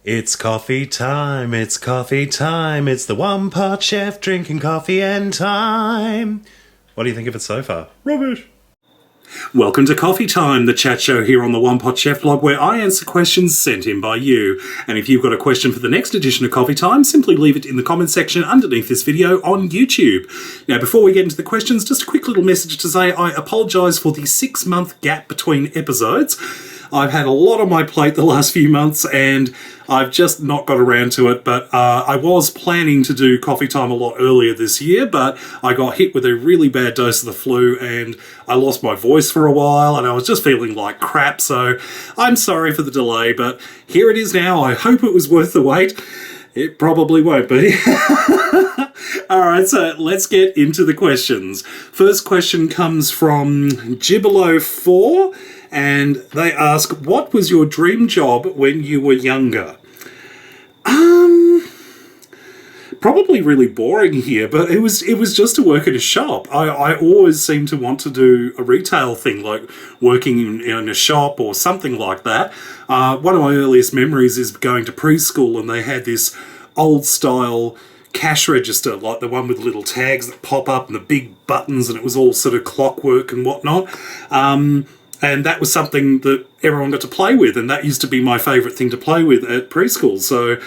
It's coffee time, it's coffee time, it's the One Pot Chef drinking coffee and time. What do you think of it so far? Rubbish. Welcome to Coffee Time, the chat show here on the OnePotChefBlog, where I answer questions sent in by you. And if you've got a question for the next edition of Coffee Time, simply leave it in the comment section underneath this video on YouTube. Now, before we get into the questions, just a quick little message to say I apologise for the 6-month gap between episodes. I've had a lot on my plate the last few months and I've just not got around to it, but I was planning to do Coffee Time a lot earlier this year, but I got hit with a really bad dose of the flu and I lost my voice for a while and I was just feeling like crap, so I'm sorry for the delay, but here it is now. I hope it was worth the wait. It probably won't be. Alright, so let's get into the questions. First question comes from Gibolo4. And they ask, what was your dream job when you were younger? Probably really boring here, but it was just to work at a shop. I always seem to want to do a retail thing, like working in a shop or something like that. One of my earliest memories is going to preschool and they had this old style cash register, like the one with little tags that pop up and the big buttons, and it was all sort of clockwork and whatnot. And that was something that everyone got to play with, and that used to be my favourite thing to play with at preschool. So,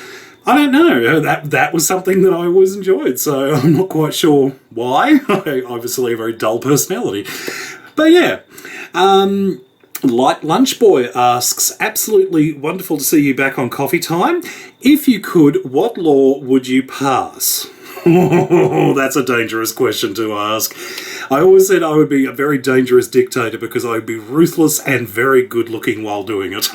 I don't know, that was something that I always enjoyed, so I'm not quite sure why. Obviously a very dull personality. But yeah, Light Lunch Boy asks, absolutely wonderful to see you back on Coffee Time. If you could, what law would you pass? Oh, that's a dangerous question to ask. I always said I would be a very dangerous dictator because I would be ruthless and very good looking while doing it.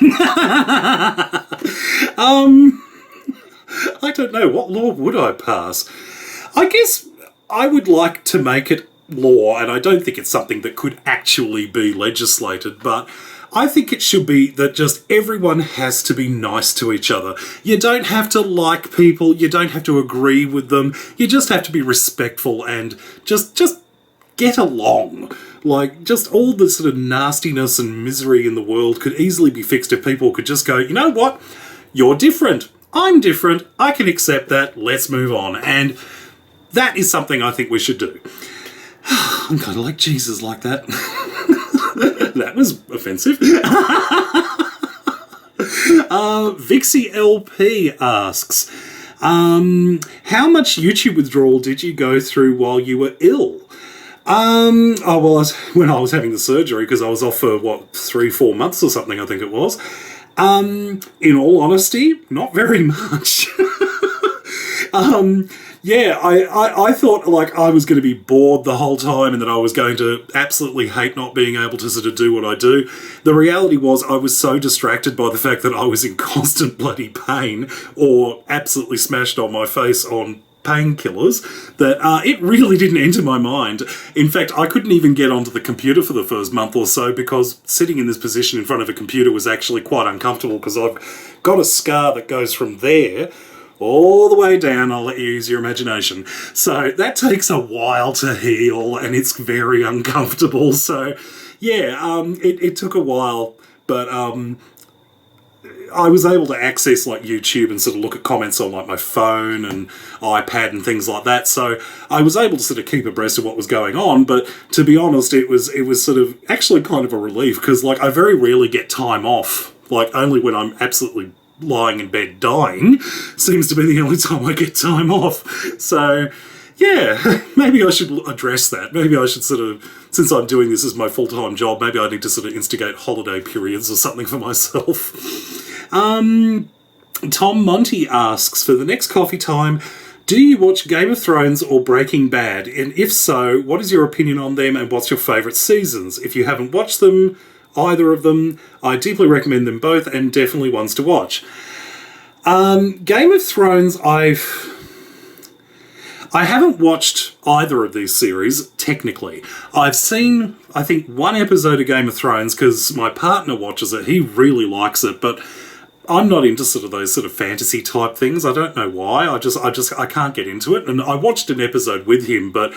I don't know, what law would I pass? I guess I would like to make it law, and I don't think it's something that could actually be legislated, but I think it should be that just everyone has to be nice to each other. You don't have to like people, you don't have to agree with them, you just have to be respectful and just get along. Like, just all the sort of nastiness and misery in the world could easily be fixed if people could just go, you know what, you're different, I'm different, I can accept that, let's move on. And that is something I think we should do. I'm kind of like Jesus like that. That was offensive. Vixie LP asks, how much YouTube withdrawal did you go through while you were ill? When I was having the surgery, because I was off for, 3-4 months or something, I think it was. In all honesty, not very much. Yeah, I thought like I was going to be bored the whole time and that I was going to absolutely hate not being able to sort of do what I do. The reality was I was so distracted by the fact that I was in constant bloody pain or absolutely smashed on my face on painkillers that it really didn't enter my mind. In fact, I couldn't even get onto the computer for the first month or so because sitting in this position in front of a computer was actually quite uncomfortable because I've got a scar that goes from there all the way down. I'll let you use your imagination. So that takes a while to heal and it's very uncomfortable. So yeah, it took a while, but I was able to access like YouTube and sort of look at comments on like my phone and iPad and things like that. So I was able to sort of keep abreast of what was going on. But to be honest, it was sort of actually kind of a relief because like I very rarely get time off. Like only when I'm absolutely lying in bed dying seems to be the only time I get time off. So yeah, maybe I should address that. Maybe I should sort of, since I'm doing this as my full-time job, maybe I need to sort of instigate holiday periods or something for myself. Tom Monty asks, for the next Coffee Time, do you watch Game of Thrones or Breaking Bad? And if so, what is your opinion on them and what's your favourite seasons? If you haven't watched them, either of them, I deeply recommend them both and definitely ones to watch. Game of Thrones, I haven't watched either of these series, technically. I've seen, I think, one episode of Game of Thrones because my partner watches it. He really likes it, but I'm not into sort of those sort of fantasy type things. I don't know why. I can't get into it. And I watched an episode with him, but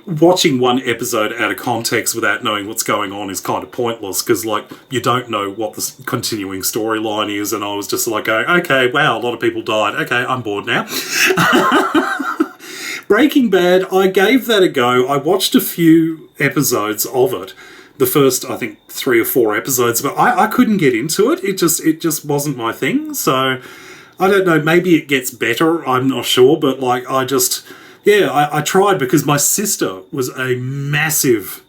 watching one episode out of context without knowing what's going on is kind of pointless, because, like, you don't know what the continuing storyline is, and I was just like going, okay, wow, a lot of people died. Okay, I'm bored now. Breaking Bad, I gave that a go. I watched a few episodes of it. The first, I think, 3 or 4 episodes, but I couldn't get into it. It just wasn't my thing. So, I don't know, maybe it gets better, I'm not sure, but, like, I tried because my sister was a massive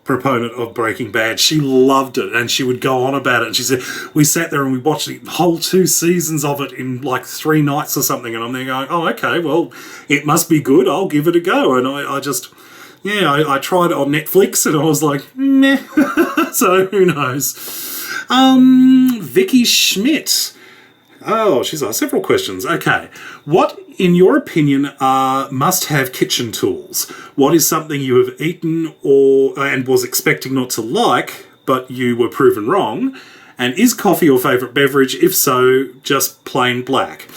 proponent of Breaking Bad. She loved it, and she would go on about it, and she said, we sat there and we watched the whole 2 seasons of it in like 3 nights or something, and I'm there going, oh, okay, well, it must be good, I'll give it a go. And I tried it on Netflix, and I was like, meh. So, who knows? Vicky Schmidt. Oh, she's asked several questions. Okay. What, in your opinion, are must-have kitchen tools? What is something you have eaten and was expecting not to like, but you were proven wrong? And is coffee your favourite beverage? If so, just plain black.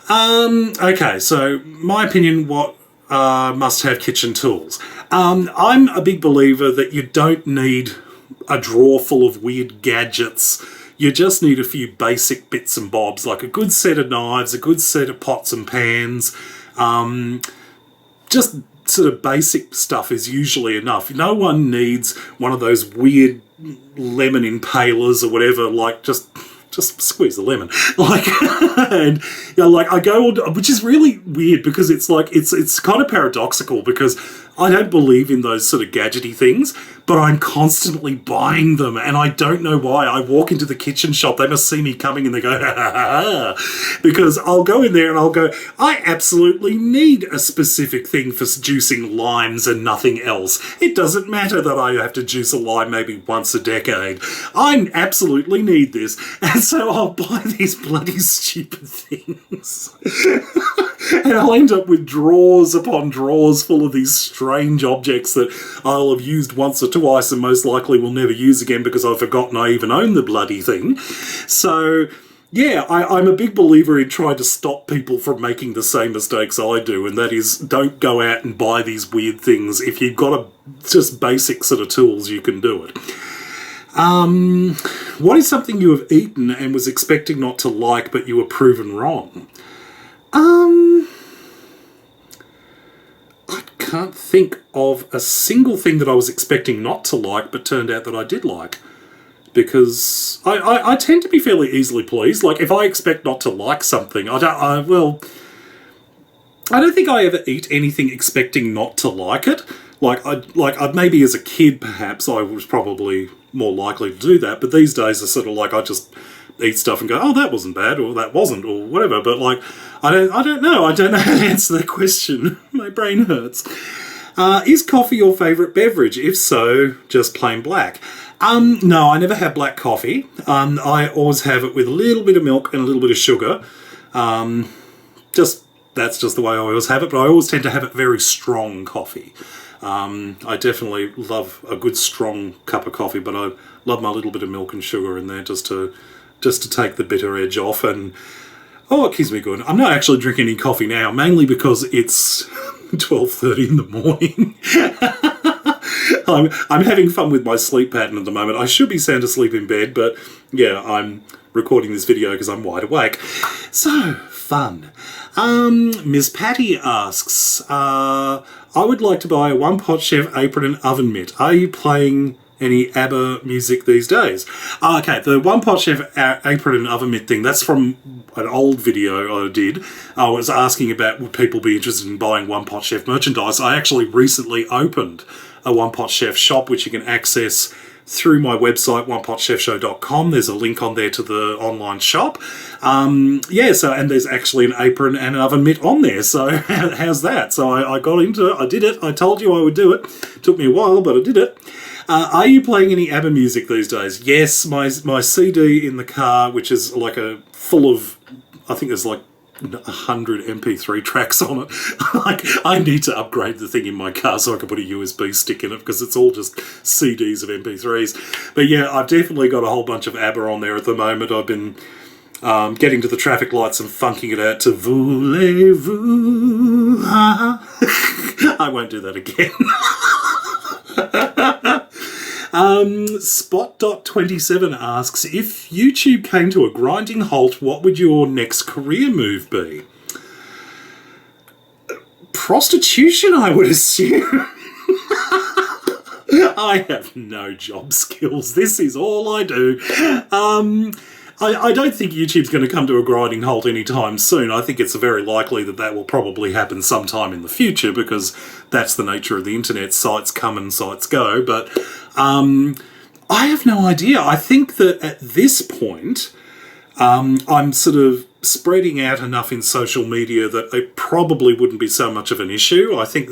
Okay, so my opinion, what must-have kitchen tools? I'm a big believer that you don't need a drawer full of weird gadgets. You just need a few basic bits and bobs, like a good set of knives, a good set of pots and pans. Just sort of basic stuff is usually enough. No one needs one of those weird lemon impalers or whatever, like just squeeze the lemon. Like, and like I go on, which is really weird because it's like, it's kind of paradoxical because I don't believe in those sort of gadgety things, but I'm constantly buying them, and I don't know why. I walk into the kitchen shop, they must see me coming, and they go, ha, ha, ha, because I'll go in there and I'll go, I absolutely need a specific thing for juicing limes and nothing else. It doesn't matter that I have to juice a lime maybe once a decade. I absolutely need this, and so I'll buy these bloody stupid things. And I'll end up with drawers upon drawers full of these strange objects that I'll have used once or twice and most likely will never use again because I've forgotten I even own the bloody thing. So, yeah, I'm a big believer in trying to stop people from making the same mistakes I do, and that is, don't go out and buy these weird things. If you've got just basic sort of tools, you can do it. What is something you have eaten and was expecting not to like, but you were proven wrong? I can't think of a single thing that I was expecting not to like, but turned out that I did like. Because I tend to be fairly easily pleased. Like, if I expect not to like something, I don't think I ever eat anything expecting not to like it. Maybe as a kid, perhaps, I was probably more likely to do that, but these days are sort of like, I just eat stuff and go, oh, that wasn't bad, or that wasn't, or whatever, but like, I don't know how to answer that question. My brain hurts. Is coffee your favourite beverage? If so, just plain black. No, I never have black coffee. I always have it with a little bit of milk and a little bit of sugar. That's just the way I always have it, but I always tend to have it very strong coffee. I definitely love a good strong cup of coffee, but I love my little bit of milk and sugar in there just to take the bitter edge off, and it keeps me good. I'm not actually drinking any coffee now, mainly because it's 12:30 in the morning. I'm having fun with my sleep pattern at the moment. I should be sound asleep in bed, but yeah, I'm recording this video because I'm wide awake. So, fun. Ms. Patty asks, I would like to buy a OnePotChef apron and oven mitt. Are you playing any ABBA music these days? Okay, the OnePotChef apron and oven mitt thing, that's from an old video I did. I was asking about would people be interested in buying OnePotChef merchandise. I actually recently opened a OnePotChef shop, which you can access through my website, onepotchefshow.com. There's a link on there to the online shop. And there's actually an apron and an oven mitt on there. So how's that? So I got into it. I did it. I told you I would do it. Took me a while, but I did it. Are you playing any ABBA music these days? Yes, my CD in the car, which is like full of, I think there's like 100 MP3 tracks on it. Like, I need to upgrade the thing in my car so I can put a USB stick in it because it's all just CDs of MP3s. But yeah, I've definitely got a whole bunch of ABBA on there at the moment. I've been getting to the traffic lights and funking it out to Voulez-vous. I won't do that again. Spot.27 asks, if YouTube came to a grinding halt, what would your next career move be? Prostitution, I would assume. I have no job skills. This is all I do. I don't think YouTube's going to come to a grinding halt anytime soon. I think it's very likely that that will probably happen sometime in the future because that's the nature of the internet. Sites come and sites go. But I have no idea. I think that at this point, I'm sort of spreading out enough in social media that it probably wouldn't be so much of an issue. I think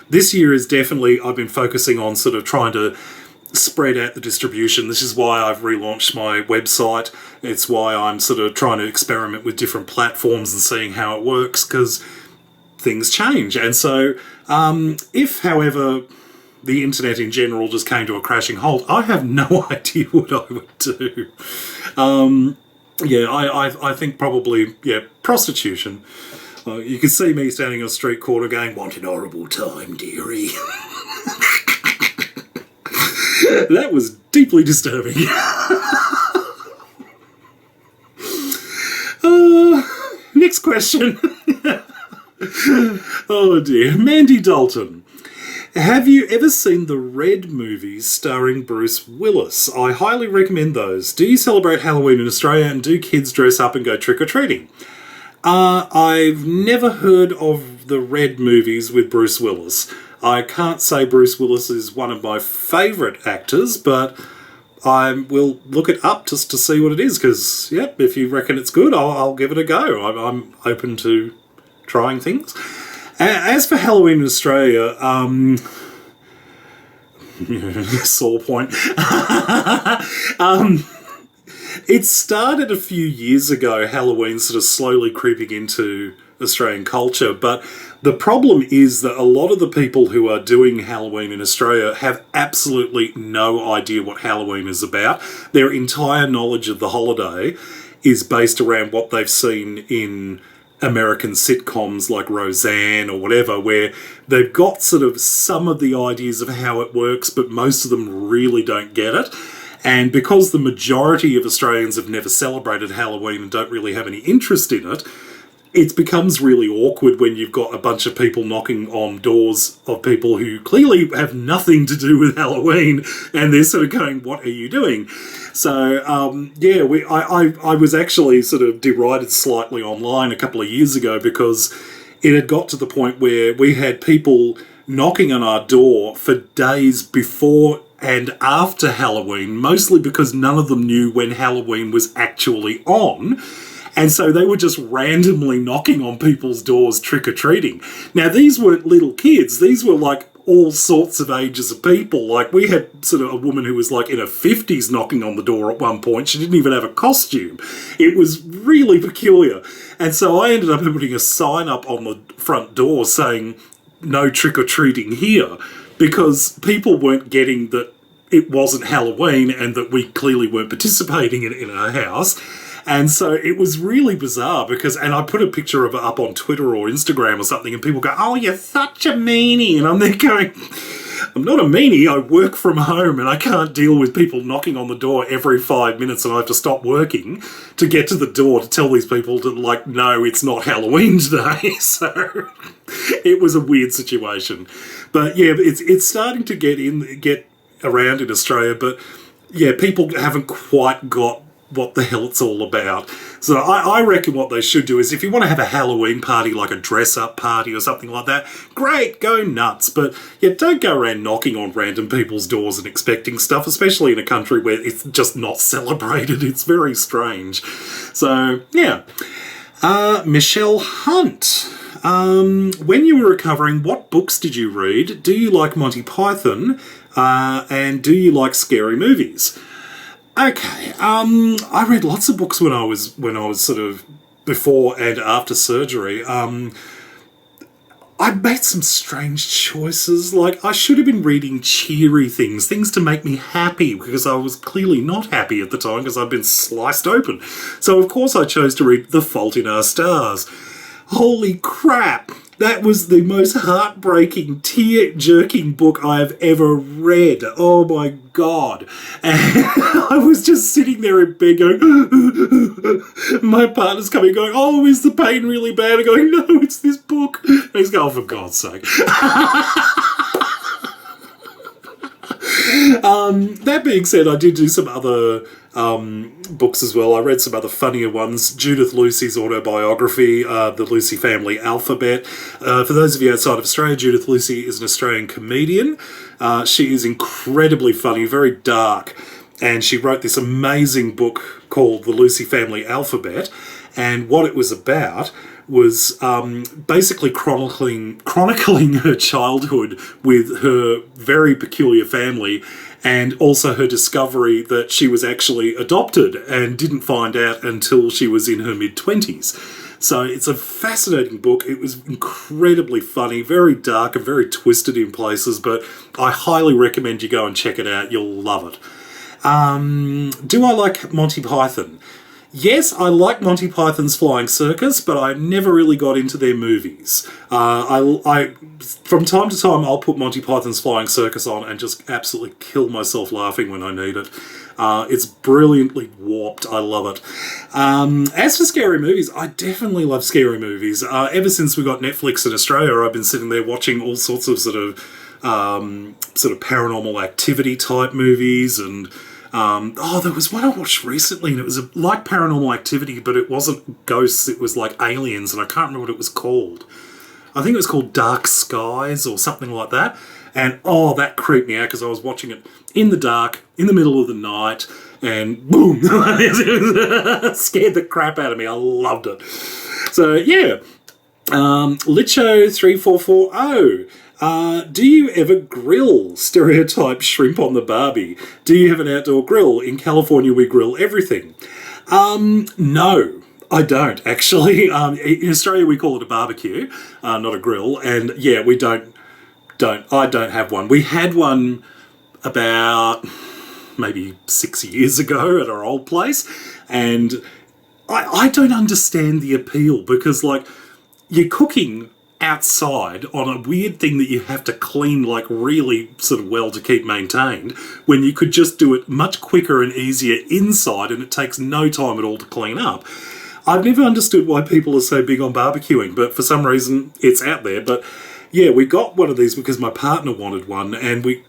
this year is definitely, I've been focusing on sort of trying to spread out the distribution. This is why I've relaunched my website. It's why I'm sort of trying to experiment with different platforms and seeing how it works, because things change. And so if, however, the internet in general just came to a crashing halt, I have no idea what I would do. I think probably, prostitution. You can see me standing on a street corner going, "Want an horrible time, dearie." That was deeply disturbing. Next question. Oh dear. Mandy Dalton. Have you ever seen the Red movies starring Bruce Willis? I highly recommend those. Do you celebrate Halloween in Australia, and do kids dress up and go trick-or-treating? I've never heard of the Red movies with Bruce Willis. I can't say Bruce Willis is one of my favourite actors, but I will look it up just to see what it is, because, if you reckon it's good, I'll give it a go. I'm open to trying things. As for Halloween in Australia, sore point. It started a few years ago, Halloween sort of slowly creeping into Australian culture, but the problem is that a lot of the people who are doing Halloween in Australia have absolutely no idea what Halloween is about. Their entire knowledge of the holiday is based around what they've seen in American sitcoms like Roseanne or whatever, where they've got sort of some of the ideas of how it works, but most of them really don't get it. And because the majority of Australians have never celebrated Halloween and don't really have any interest in it, it becomes really awkward when you've got a bunch of people knocking on doors of people who clearly have nothing to do with Halloween, and they're sort of going, "What are you doing?" So, I was actually sort of derided slightly online a couple of years ago because it had got to the point where we had people knocking on our door for days before and after Halloween, mostly because none of them knew when Halloween was actually on. And so they were just randomly knocking on people's doors trick-or-treating. Now, these weren't little kids. These were like all sorts of ages of people. Like, we had sort of a woman who was like in her 50s knocking on the door at one point. She didn't even have a costume. It was really peculiar. And so I ended up putting a sign up on the front door saying, "No trick-or-treating here," because people weren't getting that it wasn't Halloween and that we clearly weren't participating in our house. And so it was really bizarre and I put a picture of it up on Twitter or Instagram or something, and people go, "Oh, you're such a meanie." And I'm there going, "I'm not a meanie. I work from home and I can't deal with people knocking on the door every 5 minutes, and I have to stop working to get to the door to tell these people to, like, no, it's not Halloween today." So it was a weird situation. But yeah, it's starting to get around in Australia, but yeah, people haven't quite got what the hell it's all about. So I reckon what they should do is, if you want to have a Halloween party, like a dress-up party or something like that, great, go nuts. But yeah, don't go around knocking on random people's doors and expecting stuff, especially in a country where it's just not celebrated. It's very strange. So, yeah. Michelle Hunt. When you were recovering, what books did you read? Do you like Monty Python? And do you like scary movies? Okay, I read lots of books when I was sort of before and after surgery. I made some strange choices. Like, I should have been reading cheery things to make me happy, because I was clearly not happy at the time because I'd been sliced open. So of course I chose to read The Fault in Our Stars. Holy crap! That was the most heartbreaking, tear-jerking book I have ever read. Oh my God. And I was just sitting there in bed going, my partner's coming going, oh, is the pain really bad? I'm going, no, it's this book. And he's going, oh, for God's sake. That being said, I did do some other books as well. I read some other funnier ones. Judith Lucy's autobiography, The Lucy Family Alphabet. For those of you outside of Australia, Judith Lucy is an Australian comedian. She is incredibly funny, very dark, and she wrote this amazing book called The Lucy Family Alphabet, and what it was about was basically chronicling her childhood with her very peculiar family, and also her discovery that she was actually adopted and didn't find out until she was in her mid-20s. So it's a fascinating book. It was incredibly funny, very dark and very twisted in places, but I highly recommend you go and check it out. You'll love it. Do I like Monty Python? Yes, I like Monty Python's Flying Circus, but I never really got into their movies. From time to time, I'll put Monty Python's Flying Circus on and just absolutely kill myself laughing when I need it. It's brilliantly warped. I love it. As for scary movies, I definitely love scary movies. Ever since we got Netflix in Australia, I've been sitting there watching all sorts of sort of paranormal activity type movies, and there was one I watched recently, and it was like Paranormal Activity, but it wasn't ghosts, it was like aliens, and I can't remember what it was called. I think it was called Dark Skies or something like that. And that creeped me out because I was watching it in the dark, in the middle of the night, and boom! Scared the crap out of me. I loved it. So, yeah. Licho3440. Do you ever grill stereotype shrimp on the barbie? Do you have an outdoor grill? In California, we grill everything. No, I don't, actually. In Australia, we call it a barbecue, not a grill. And yeah, I don't have one. We had one about maybe 6 years ago at our old place. And I don't understand the appeal because, like, you're cooking outside on a weird thing that you have to clean like really sort of well to keep maintained, when you could just do it much quicker and easier inside, and it takes no time at all to clean up. I've never understood why people are so big on barbecuing, but for some reason it's out there. But yeah, we got one of these because my partner wanted one, and we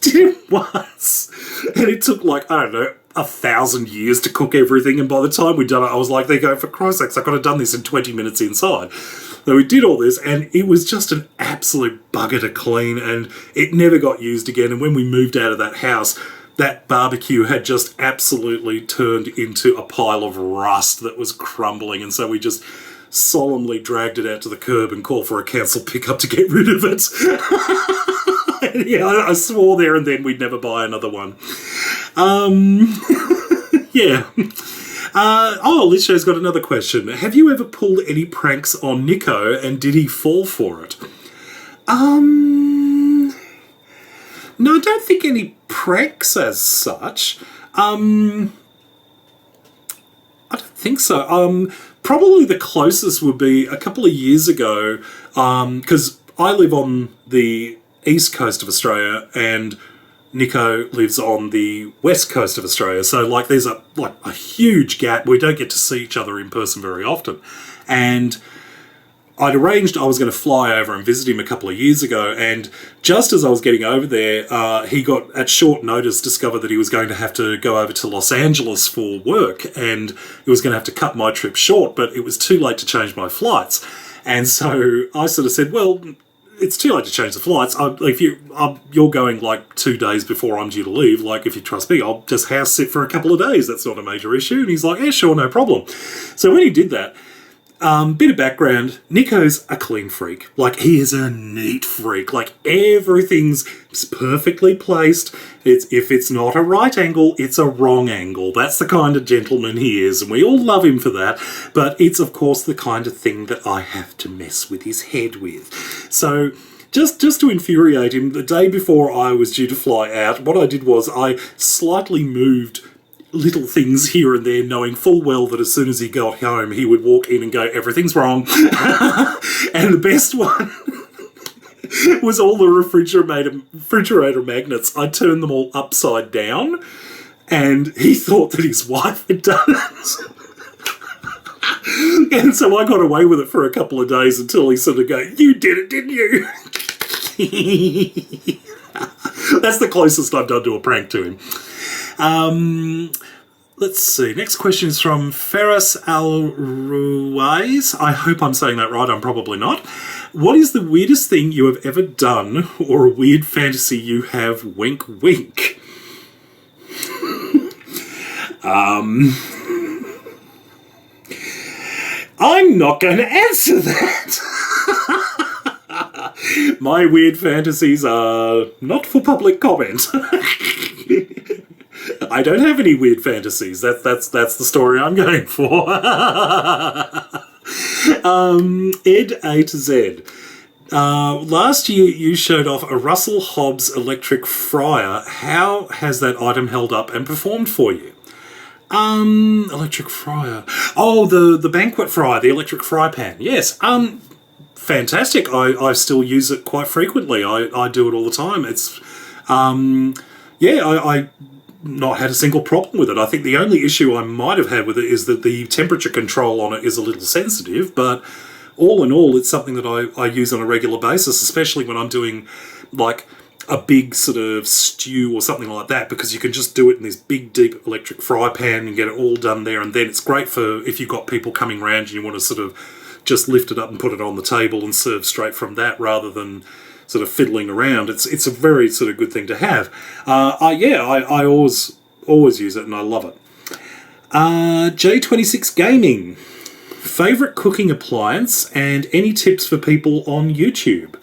did it once, and it took like, I don't know, 1,000 years to cook everything, and by the time we'd done it, I was like, they go, for Christ's sakes, I could have done this in 20 minutes inside. So we did all this, and it was just an absolute bugger to clean, and it never got used again. And when we moved out of that house, that barbecue had just absolutely turned into a pile of rust that was crumbling, and so we just solemnly dragged it out to the curb and called for a council pickup to get rid of it. Yeah, I swore there and then we'd never buy another one. Yeah. Licho's got another question. Have you ever pulled any pranks on Nico, and did he fall for it? No, I don't think any pranks as such. I don't think so. Probably the closest would be a couple of years ago, because I live on the east coast of Australia, and Nico lives on the west coast of Australia. So, like, there's a huge gap. We don't get to see each other in person very often. And I'd arranged I was going to fly over and visit him a couple of years ago, and just as I was getting over there, he got, at short notice, discovered that he was going to have to go over to Los Angeles for work, and he was going to have to cut my trip short, but it was too late to change my flights. And so I sort of said, well, it's too late to change the flights. If you're going like 2 days before I'm due to leave, like, if you trust me, I'll just house sit for a couple of days. That's not a major issue. And he's like, yeah, sure, no problem. So when he did that, bit of background, Nico's a clean freak. Like, he is a neat freak. Like, everything's perfectly placed. If it's not a right angle, it's a wrong angle. That's the kind of gentleman he is, and we all love him for that. But it's, of course, the kind of thing that I have to mess with his head with. So just to infuriate him, the day before I was due to fly out, what I did was I slightly moved little things here and there, knowing full well that as soon as he got home, he would walk in and go, everything's wrong. And the best one was all the refrigerator magnets. I turned them all upside down, and he thought that his wife had done it. And so I got away with it for a couple of days until he sort of go, you did it, didn't you? That's the closest I've done to a prank to him. Let's see. Next question is from Ferris Al Ruiz. I hope I'm saying that right. I'm probably not. What is the weirdest thing you have ever done, or a weird fantasy you have? Wink, wink. I'm not going to answer that. My weird fantasies are not for public comment. I don't have any weird fantasies. That's the story I'm going for. Ed A to Z. Last year you showed off a Russell Hobbs electric fryer. How has that item held up and performed for you? Electric fryer. Oh, the banquet fryer, the electric fry pan. Yes. Fantastic. I still use it quite frequently. I do it all the time. It's, I not had a single problem with it. I think the only issue I might have had with it is that the temperature control on it is a little sensitive, but all in all, it's something that I use on a regular basis, especially when I'm doing like a big sort of stew or something like that, because you can just do it in this big, deep electric fry pan and get it all done there and then. It's great for if you've got people coming around and you want to sort of just lift it up and put it on the table and serve straight from that rather than sort of fiddling around. It's a very sort of good thing to have. I always use it and I love it. J26 Gaming. Favourite cooking appliance and any tips for people on YouTube?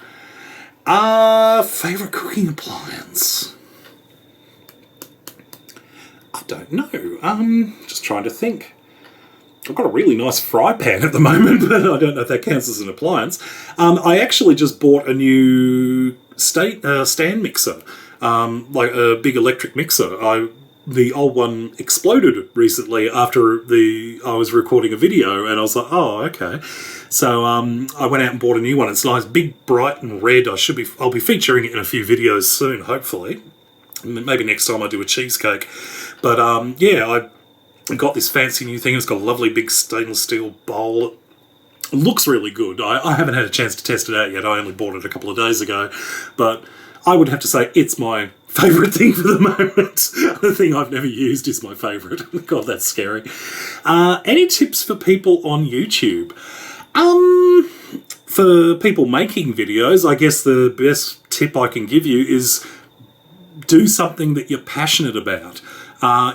Favourite cooking appliance? I don't know. Just trying to think. I've got a really nice fry pan at the moment, but I don't know if that counts as an appliance. I actually just bought a new stand mixer, like a big electric mixer. The old one exploded recently after I was recording a video, and I was like, oh, okay. So I went out and bought a new one. It's nice, big, bright and red. I'll be featuring it in a few videos soon, hopefully. Maybe next time I do a cheesecake. But I got this fancy new thing. It's got a lovely big stainless steel bowl. It looks really good. I haven't had a chance to test it out yet. I only bought it a couple of days ago. But I would have to say it's my favourite thing for the moment. The thing I've never used is my favourite. God, that's scary. Any tips for people on YouTube? For people making videos, I guess the best tip I can give you is do something that you're passionate about.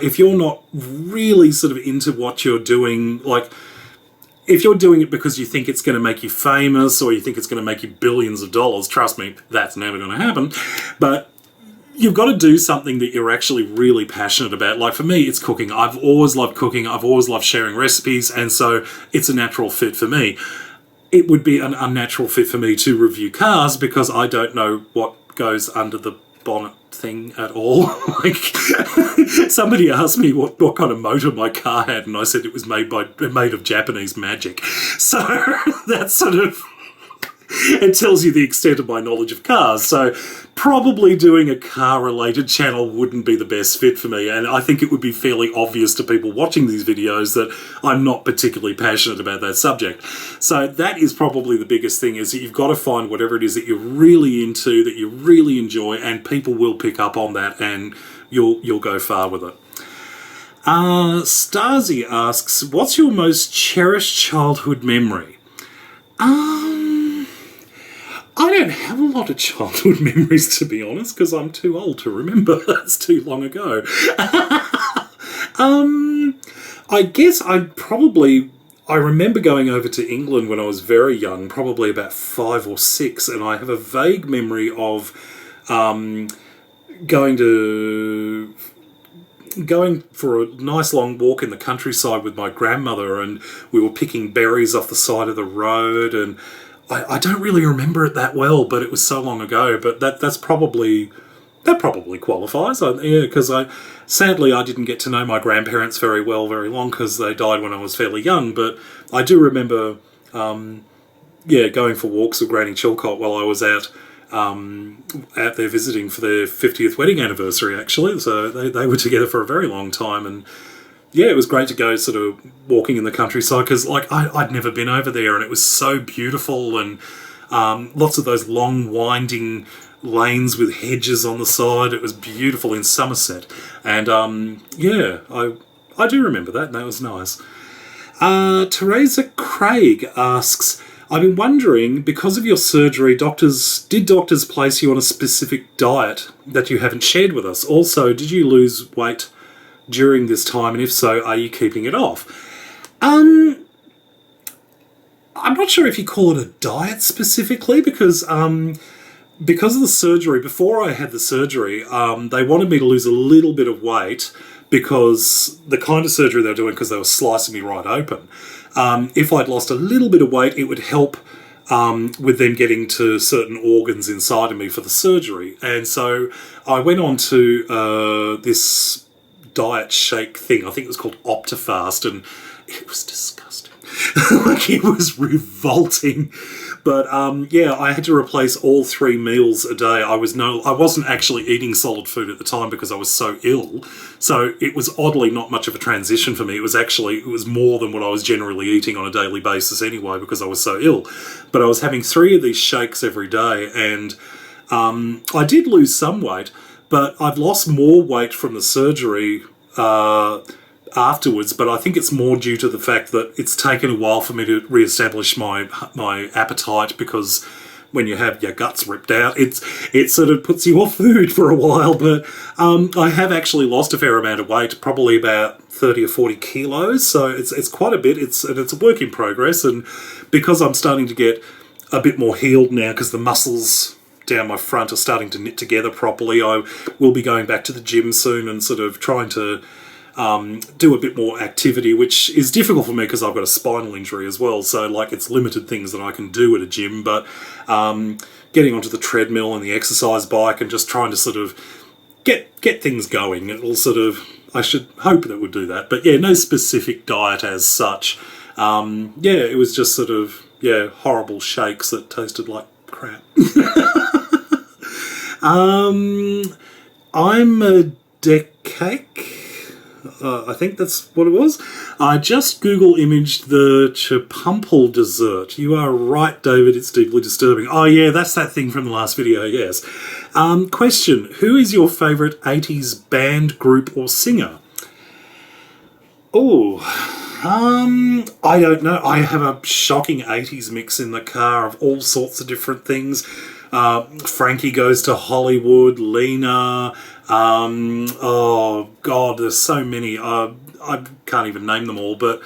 If you're not really sort of into what you're doing, like if you're doing it because you think it's going to make you famous or you think it's going to make you billions of dollars, trust me, that's never going to happen. But you've got to do something that you're actually really passionate about. Like for me, it's cooking. I've always loved cooking. I've always loved sharing recipes. And so it's a natural fit for me. It would be an unnatural fit for me to review cars because I don't know what goes under the bonnet thing at all. Like somebody asked me what kind of motor my car had, and I said it was made of Japanese magic. So that's sort of it tells you the extent of my knowledge of cars. So probably doing a car-related channel wouldn't be the best fit for me, and I think it would be fairly obvious to people watching these videos that I'm not particularly passionate about that subject. So that is probably the biggest thing, is that you've got to find whatever it is that you're really into, that you really enjoy, and people will pick up on that and you'll go far with it. Stasi asks, what's your most cherished childhood memory? I don't have a lot of childhood memories, to be honest, because I'm too old to remember. That's too long ago. I guess I remember going over to England when I was very young, probably about 5 or 6, and I have a vague memory of going for a nice long walk in the countryside with my grandmother, and we were picking berries off the side of the road, and I don't really remember it that well, but it was so long ago. But that's probably That probably qualifies. Yeah, because sadly I didn't get to know my grandparents very well very long because they died when I was fairly young. But I do remember, going for walks with Granny Chilcott while I was out there visiting for their 50th wedding anniversary. Actually, so they were together for a very long time, and yeah, it was great to go sort of walking in the countryside because like I'd never been over there, and it was so beautiful, and lots of those long winding lanes with hedges on the side. It was beautiful in Somerset, and I do remember that, and that was nice. Teresa Craig asks, I've been wondering, because of your surgery, did doctors place you on a specific diet that you haven't shared with us? Also, did you lose weight during this time, and if so, are you keeping it off? I'm not sure if you call it a diet specifically, because of the surgery, before I had the surgery, they wanted me to lose a little bit of weight because the kind of surgery they were doing, because they were slicing me right open. If I'd lost a little bit of weight, it would help with them getting to certain organs inside of me for the surgery. And so I went on to this diet shake thing. I think it was called Optifast, and it was disgusting. Like, it was revolting. But I had to replace all 3 meals a day. I wasn't actually eating solid food at the time because I was so ill. So it was oddly not much of a transition for me. It was more than what I was generally eating on a daily basis anyway because I was so ill. But I was having 3 of these shakes every day, and I did lose some weight, but I've lost more weight from the surgery afterwards, but I think it's more due to the fact that it's taken a while for me to re-establish my appetite, because when you have your guts ripped out, it sort of puts you off food for a while. But I have actually lost a fair amount of weight, probably about 30 or 40 kilos, so it's quite a bit. It's a work in progress, and because I'm starting to get a bit more healed now, because the muscles down my front are starting to knit together properly, I will be going back to the gym soon and sort of trying to do a bit more activity, which is difficult for me because I've got a spinal injury as well. So, like, it's limited things that I can do at a gym, but getting onto the treadmill and the exercise bike and just trying to sort of get things going, it'll sort of, I should hope that would do that. But yeah, no specific diet as such. It was just sort of, horrible shakes that tasted like crap. I'm a decake. I think that's what it was. I just Google imaged the Chipumple dessert. You are right, David, it's deeply disturbing. Oh yeah, that's that thing from the last video, yes. Question, who is your favourite 80s band, group or singer? Oh, I don't know. I have a shocking 80s mix in the car of all sorts of different things. Frankie Goes to Hollywood, Lena, oh God, there's so many. I can't even name them all, but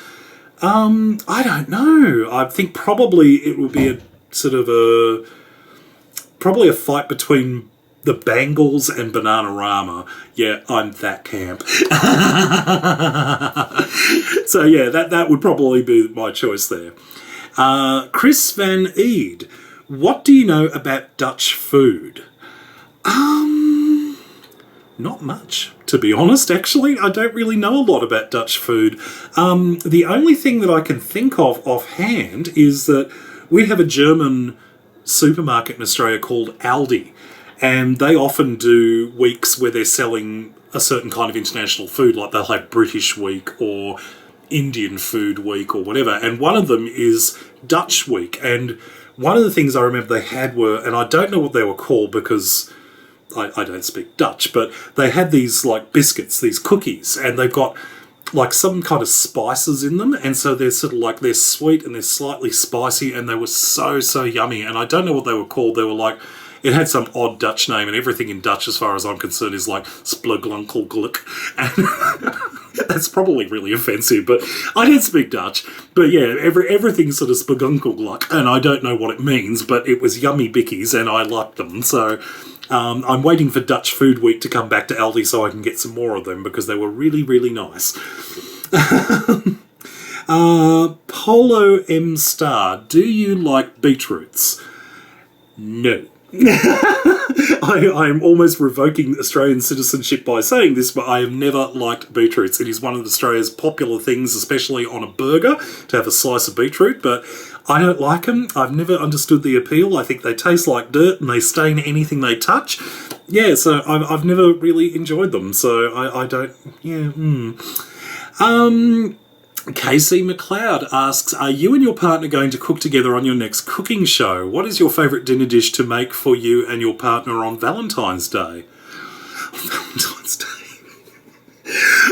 I don't know. I think probably it would be probably a fight between the Bangles and Bananarama. Yeah, I'm that camp. So yeah, that would probably be my choice there. Chris Van Eed, what do you know about Dutch food? Not much, to be honest, actually. I don't really know a lot about Dutch food. The only thing that I can think of offhand is that we have a German supermarket in Australia called Aldi, and they often do weeks where they're selling a certain kind of international food, like they'll have British Week or Indian Food Week or whatever, and one of them is Dutch Week. And one of the things I remember they had were, and I don't know what they were called because I don't speak Dutch, but they had these like biscuits, these cookies, and they've got like some kind of spices in them, and so they're sort of like, they're sweet and they're slightly spicy, and they were so yummy. And I don't know what they were called. They were like, it had some odd Dutch name, and everything in Dutch, as far as I'm concerned, is like splugglunkelgluk. And that's probably really offensive, but I don't speak Dutch. But yeah, everything's sort of splugglunkelgluk, and I don't know what it means, but it was yummy bickies, and I liked them. So I'm waiting for Dutch Food Week to come back to Aldi so I can get some more of them, because they were really nice. Polo M Star, do you like beetroots? No. I am almost revoking Australian citizenship by saying this, but I have never liked beetroots. It is one of Australia's popular things, especially on a burger, to have a slice of beetroot, but I don't like them. I've never understood the appeal. I think they taste like dirt and they stain anything they touch. Yeah, so I've never really enjoyed them, so I don't... Yeah, Casey McLeod asks, are you and your partner going to cook together on your next cooking show? What is your favourite dinner dish to make for you and your partner on Valentine's Day? Valentine's Day.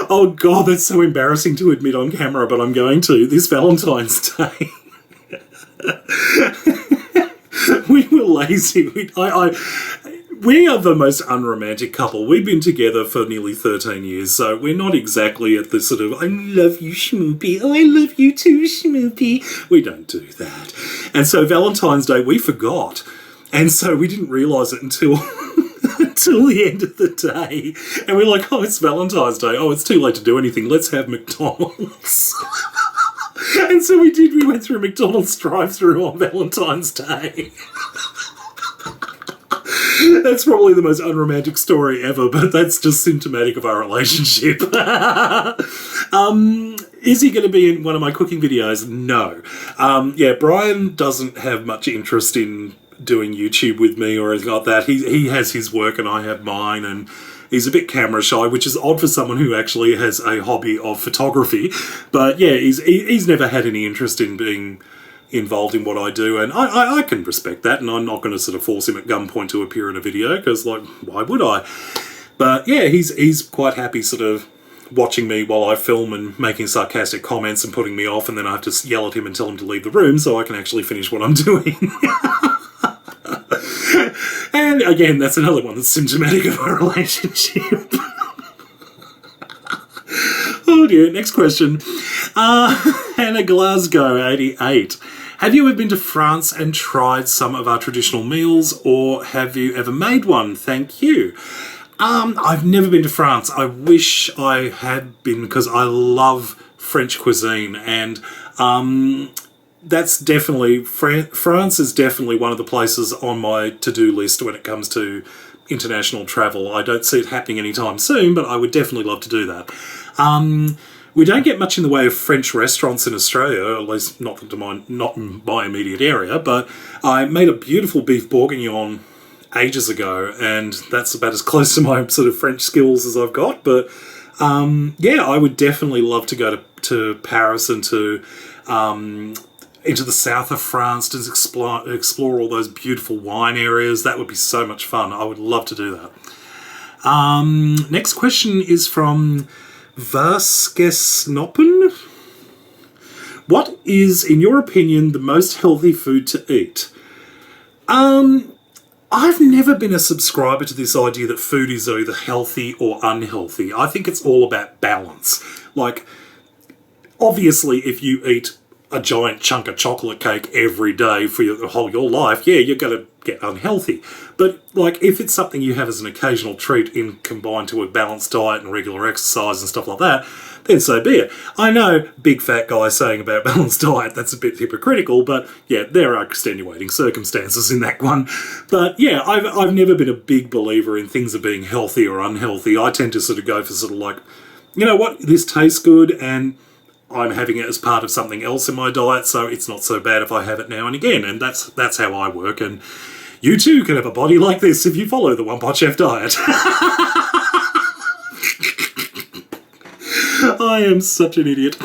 Oh God, that's so embarrassing to admit on camera, but I'm going to. This Valentine's Day. We were lazy. We are the most unromantic couple. We've been together for nearly 13 years, so we're not exactly at the sort of, I love you, Schmoopy. Oh, I love you too, Schmoopy. We don't do that. And so Valentine's Day, we forgot. And so we didn't realise it until until the end of the day. And we're like, oh, it's Valentine's Day. Oh, it's too late to do anything. Let's have McDonald's. And so we did. We went through McDonald's drive-thru on Valentine's Day. That's probably the most unromantic story ever, but that's just symptomatic of our relationship. Is he going to be in one of my cooking videos? No. Yeah, Brian doesn't have much interest in doing YouTube with me or anything like that. He has his work and I have mine, and he's a bit camera shy, which is odd for someone who actually has a hobby of photography. But yeah, he's never had any interest in being involved in what I do, and I can respect that, and I'm not going to sort of force him at gunpoint to appear in a video, because, like, why would I? But yeah, he's quite happy sort of watching me while I film and making sarcastic comments and putting me off, and then I have to yell at him and tell him to leave the room so I can actually finish what I'm doing. And again, that's another one that's symptomatic of our relationship. Oh dear, next question. Hannah Glasgow, 88. Have you ever been to France and tried some of our traditional meals, or have you ever made one? Thank you. I've never been to France. I wish I had been, because I love French cuisine, and that's definitely... France is definitely one of the places on my to-do list when it comes to international travel. I don't see it happening anytime soon, but I would definitely love to do that. We don't get much in the way of French restaurants in Australia, at least not in my immediate area, but I made a beautiful beef bourguignon ages ago, and that's about as close to my sort of French skills as I've got. But yeah, I would definitely love to go to Paris and to into the south of France to explore all those beautiful wine areas. That would be so much fun. I would love to do that. Next question is from Vaskesnoppen. What is, in your opinion, the most healthy food to eat? I've never been a subscriber to this idea that food is either healthy or unhealthy. I think it's all about balance. Like, obviously, if you eat a giant chunk of chocolate cake every day for your life, yeah, you're going to get unhealthy. But, like, if it's something you have as an occasional treat combined to a balanced diet and regular exercise and stuff like that, then so be it. I know, big fat guy saying about balanced diet, that's a bit hypocritical, but yeah, there are extenuating circumstances in that one. But yeah, I've never been a big believer in things of being healthy or unhealthy. I tend to sort of go for sort of like, you know what, this tastes good and I'm having it as part of something else in my diet, so it's not so bad if I have it now and again. And that's how I work. And you too can have a body like this if you follow the OnePotChef diet. I am such an idiot.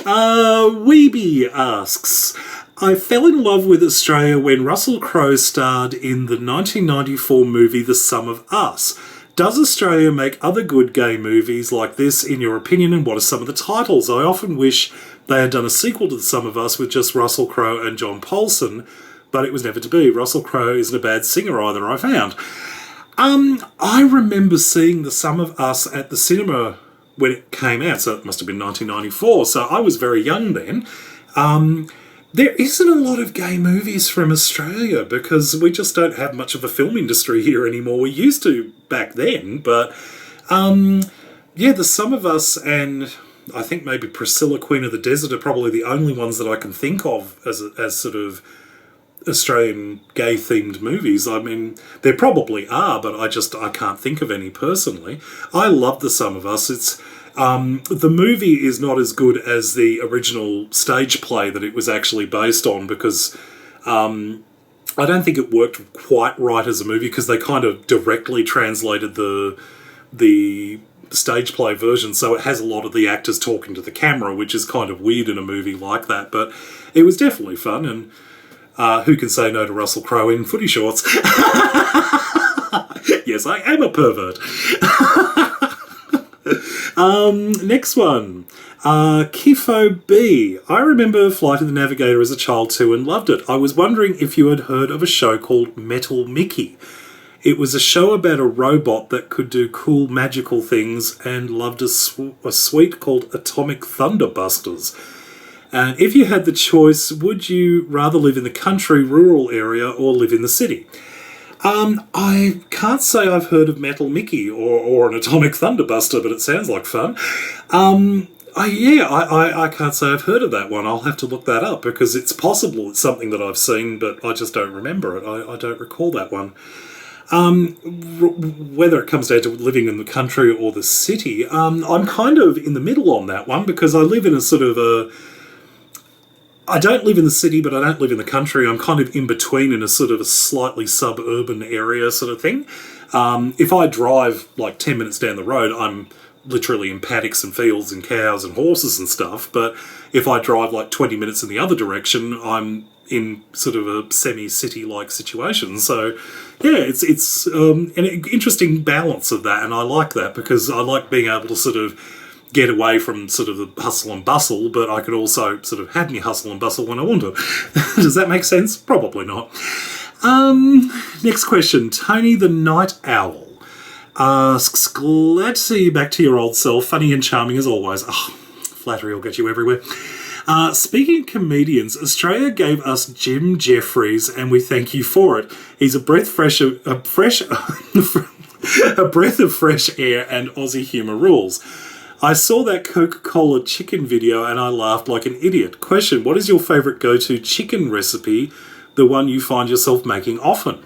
Weeby asks, I fell in love with Australia when Russell Crowe starred in the 1994 movie The Sum of Us. Does Australia make other good gay movies like this, in your opinion, and what are some of the titles? I often wish they had done a sequel to The Sum of Us with just Russell Crowe and John Paulson, but it was never to be. Russell Crowe isn't a bad singer either, I found. I remember seeing The Sum of Us at the cinema when it came out, so it must have been 1994, so I was very young then. There isn't a lot of gay movies from Australia because we just don't have much of a film industry here anymore. We used to back then, but yeah, The Sum of Us and I think maybe Priscilla, Queen of the Desert are probably the only ones that I can think of as sort of Australian gay-themed movies. I mean, there probably are, but I can't think of any personally. I love The Sum of Us. It's the movie is not as good as the original stage play that it was actually based on, because I don't think it worked quite right as a movie, because they kind of directly translated the stage play version, so it has a lot of the actors talking to the camera, which is kind of weird in a movie like that. But it was definitely fun, and who can say no to Russell Crowe in footy shorts? Yes, I am a pervert. Next one. Kifo B. I remember Flight of the Navigator as a child too and loved it. I was wondering if you had heard of a show called Metal Mickey. It was a show about a robot that could do cool magical things, and loved a suite called Atomic Thunderbusters. And if you had the choice, would you rather live in the country, rural area, or live in the city? I can't say I've heard of Metal Mickey or an Atomic Thunderbuster, but it sounds like fun. I can't say I've heard of that one. I'll have to look that up, because it's possible it's something that I've seen, but I just don't remember it. I don't recall that one. Whether it comes down to living in the country or the city, I'm kind of in the middle on that one, because I live in a sort of I don't live in the city, but I don't live in the country. I'm kind of in between, in a sort of a slightly suburban area sort of thing. If I drive like 10 minutes down the road, I'm literally in paddocks and fields and cows and horses and stuff. But if I drive like 20 minutes in the other direction, I'm in sort of a semi-city-like situation. So, yeah, it's an interesting balance of that, and I like that, because I like being able to sort of get away from sort of the hustle and bustle, but I could also sort of have me hustle and bustle when I want to. Does that make sense? Probably not. Next question. Tony the Night Owl asks, glad to see you back to your old self, funny and charming as always. Oh, flattery will get you everywhere. Speaking of comedians, Australia gave us Jim Jeffries, and we thank you for it. He's a breath of fresh air, and Aussie humour rules. I saw that Coca-Cola chicken video and I laughed like an idiot. Question, what is your favourite go-to chicken recipe, the one you find yourself making often?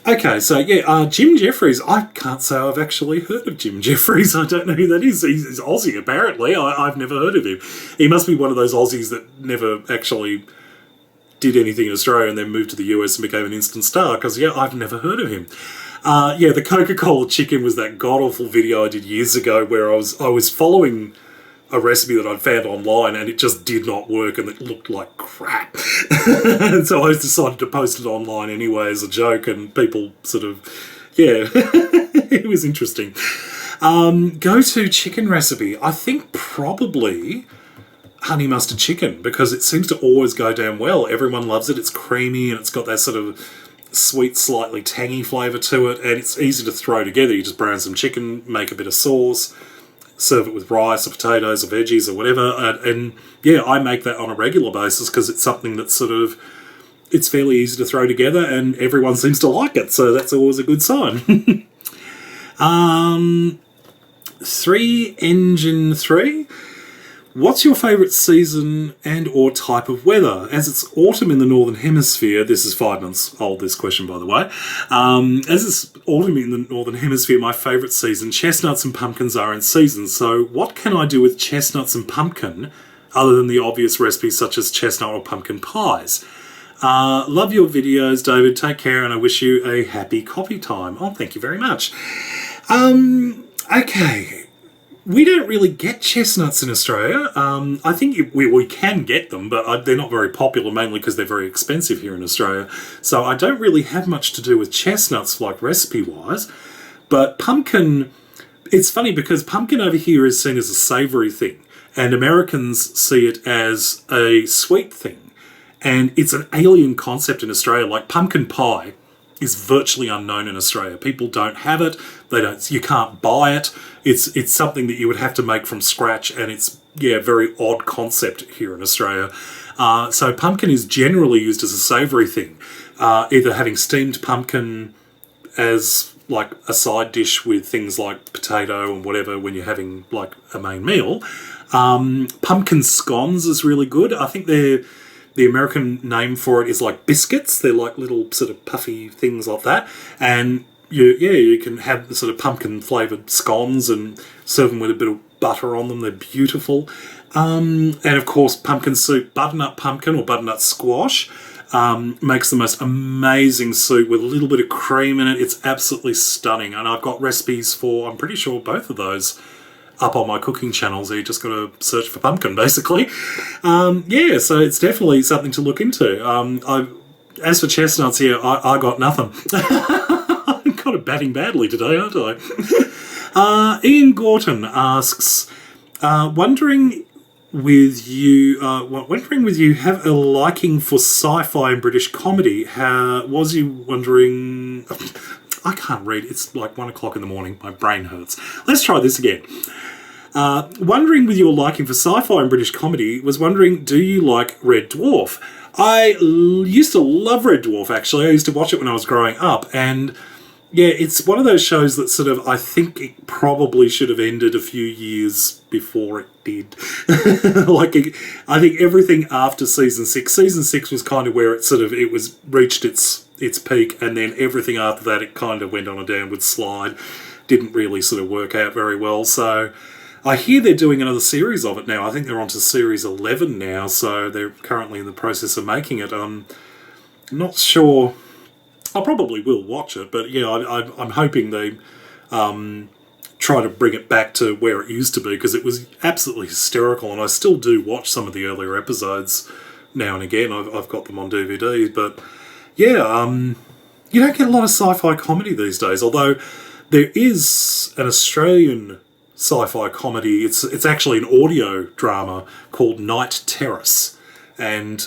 Okay, so yeah, Jim Jeffries. I can't say I've actually heard of Jim Jeffries. I don't know who that is. He's Aussie, apparently. I've never heard of him. He must be one of those Aussies that never actually did anything in Australia and then moved to the US and became an instant star, because, yeah, I've never heard of him. Yeah, the Coca-Cola chicken was that god-awful video I did years ago where I was following a recipe that I'd found online, and it just did not work, and it looked like crap. And so I decided to post it online anyway as a joke, and people sort of, yeah, it was interesting. Go-to chicken recipe. I think probably honey mustard chicken, because it seems to always go down well. Everyone loves it. It's creamy, and it's got that sort of sweet, slightly tangy flavour to it, and it's easy to throw together. You just brown some chicken, make a bit of sauce, serve it with rice or potatoes or veggies or whatever, and yeah, I make that on a regular basis, because it's something that's sort of, it's fairly easy to throw together, and everyone seems to like it, so that's always a good sign. 3 Engine 3. What's your favourite season and or type of weather? As it's autumn in the Northern Hemisphere, this is 5 months old, this question, by the way. As it's autumn in the Northern Hemisphere, my favourite season, chestnuts and pumpkins are in season. So what can I do with chestnuts and pumpkin, other than the obvious recipes such as chestnut or pumpkin pies? Love your videos, David. Take care, and I wish you a happy coffee time. Oh, thank you very much. Okay. We don't really get chestnuts in Australia. I think we can get them, but they're not very popular, mainly because they're very expensive here in Australia. So I don't really have much to do with chestnuts, like recipe-wise. But pumpkin, it's funny because pumpkin over here is seen as a savoury thing, and Americans see it as a sweet thing. And it's an alien concept in Australia. Like pumpkin pie is virtually unknown in Australia. People don't have it. You can't buy it. It's something that you would have to make from scratch, and it's, yeah, a very odd concept here in Australia. So pumpkin is generally used as a savoury thing, either having steamed pumpkin as like a side dish with things like potato and whatever when you're having like a main meal. Pumpkin scones is really good. I think they're The American name for it is like biscuits. They're like little sort of puffy things like that. And you can have the sort of pumpkin flavoured scones and serve them with a bit of butter on them. They're beautiful. And of course, pumpkin soup, butternut pumpkin or butternut squash, makes the most amazing soup with a little bit of cream in it. It's absolutely stunning. And I've got recipes for, I'm pretty sure, both of those up on my cooking channel. So you just got to search for pumpkin, basically. So it's definitely something to look into. As for chestnuts here, I got nothing. I'm kind of batting badly today, aren't I? Ian Gorton asks, wondering with you have a liking for sci-fi and British comedy. Was you wondering... I can't read. It's like 1 o'clock in the morning. My brain hurts. Let's try this again. Wondering with your liking for sci-fi and British comedy, was wondering, do you like Red Dwarf? I used to love Red Dwarf, actually. I used to watch it when I was growing up, and yeah, it's one of those shows that sort of, I think it probably should have ended a few years before it did. I think everything after season 6 was kind of where it was reached its peak, and then everything after that, it kind of went on a downward slide. Didn't really sort of work out very well, so I hear they're doing another series of it now. I think they're on to series 11 now, so they're currently in the process of making it. I'm not sure. I probably will watch it, but yeah, I'm hoping they try to bring it back to where it used to be, because it was absolutely hysterical, and I still do watch some of the earlier episodes now and again. I've got them on DVD, but yeah, you don't get a lot of sci-fi comedy these days, although there is an Australian sci-fi comedy. It's actually an audio drama called Night Terrace, and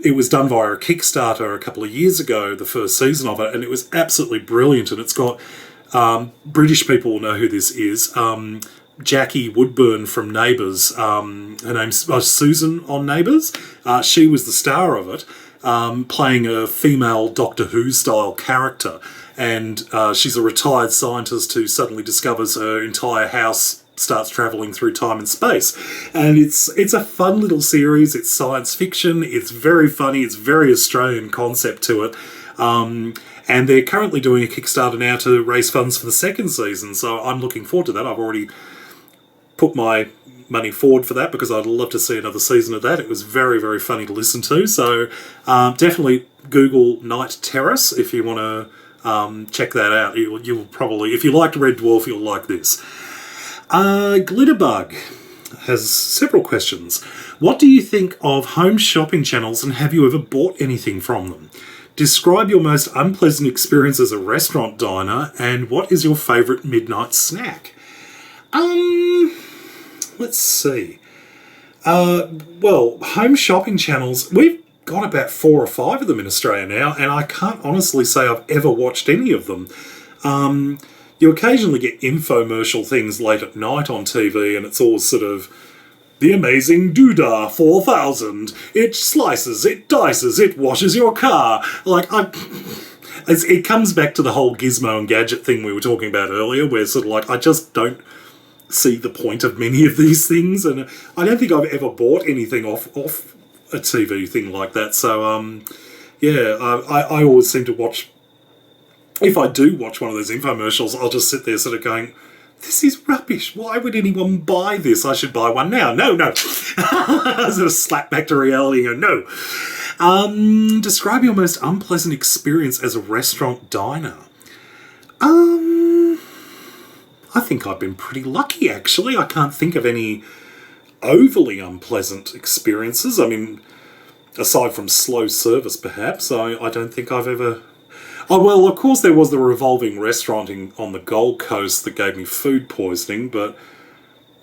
it was done via a Kickstarter a couple of years ago, the first season of it, and it was absolutely brilliant. And it's got, British people will know who this is, Jackie Woodburn from Neighbours. Her name's Susan on Neighbours. She was the star of it, playing a female Doctor Who-style character. And she's a retired scientist who suddenly discovers her entire house starts travelling through time and space. And it's a fun little series. It's science fiction. It's very funny. It's very Australian concept to it. And they're currently doing a Kickstarter now to raise funds for the second season. So I'm looking forward to that. I've already put my money forward for that because I'd love to see another season of that. It was very, very funny to listen to. So definitely Google Night Terrace if you want to check that out. You'll probably, if you liked Red Dwarf, you'll like this. Glitterbug has several questions. What do you think of home shopping channels, and have you ever bought anything from them? Describe your most unpleasant experience as a restaurant diner, and what is your favourite midnight snack? Let's see. Well, home shopping channels, we've got about 4 or 5 of them in Australia now, and I can't honestly say I've ever watched any of them. You occasionally get infomercial things late at night on TV, and it's all sort of, the amazing Doodah 4000. It slices, it dices, it washes your car. It comes back to the whole gizmo and gadget thing we were talking about earlier, where sort of I just don't see the point of many of these things, and I don't think I've ever bought anything off a TV thing like that. So, I always seem to watch... If I do watch one of those infomercials, I'll just sit there sort of going, this is rubbish. Why would anyone buy this? I should buy one now. No. Sort of slap back to reality and go, no. Describe your most unpleasant experience as a restaurant diner. I think I've been pretty lucky, actually. I can't think of any overly unpleasant experiences. I mean, aside from slow service, perhaps, I don't think I've ever... Oh, well, of course there was the revolving restaurant on the Gold Coast that gave me food poisoning, but